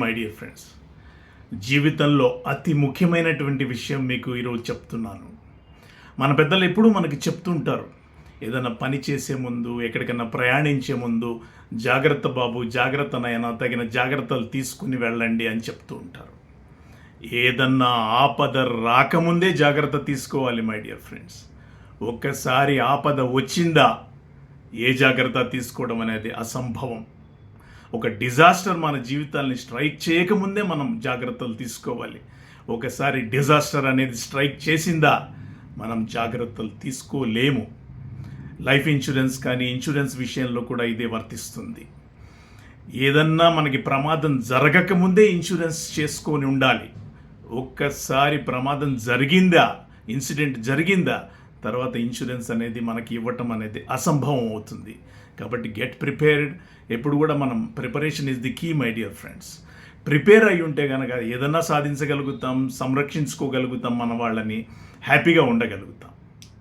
My dear friends, జీవితంలో అతి ముఖ్యమైనటువంటి విషయం మీకు ఈరోజు చెప్తున్నాను. మన పెద్దలు ఎప్పుడూ మనకి చెప్తుంటారు, ఏదైనా పని చేసే ముందు, ఎక్కడికైనా ప్రయాణించే ముందు జాగ్రత్త బాబు, జాగ్రత్త నాయనా, తగిన జాగ్రత్తలు తీసుకుని వెళ్ళండి అని చెప్తూ ఉంటారు. ఏదన్నా ఆపద రాకముందే జాగ్రత్త తీసుకోవాలి మై డియర్ ఫ్రెండ్స్. ఒక్కసారి ఆపద వచ్చిందా ఏ జాగ్రత్త తీసుకోవడం అనేది అసంభవం. ఒక డిజాస్టర్ మన జీవితాల్ని స్ట్రైక్ చేయకముందే మనం జాగ్రత్తలు తీసుకోవాలి. ఒకసారి డిజాస్టర్ అనేది స్ట్రైక్ చేసిందా మనం జాగ్రత్తలు తీసుకోలేము. లైఫ్ ఇన్సూరెన్స్ కానీ ఇన్సూరెన్స్ విషయంలో కూడా ఇదే వర్తిస్తుంది. ఏదన్నా మనకి ప్రమాదం జరగకముందే ఇన్సూరెన్స్ చేసుకొని ఉండాలి. ఒక్కసారి ప్రమాదం జరిగిందా, ఇన్సిడెంట్ జరిగిందా, తర్వాత ఇన్సూరెన్స్ అనేది మనకి ఇవ్వటం అనేది అసంభవం అవుతుంది. కాబట్టి గెట్ ప్రిపేర్డ్. ఎప్పుడు కూడా మనం preparation is the key my dear friends. Prepare అయి ఉంటే కనుక ఏదన్నా సాధించగలుగుతాం, సంరక్షించుకోగలుగుతాం, మన వాళ్ళని హ్యాపీగా ఉండగలుగుతాం.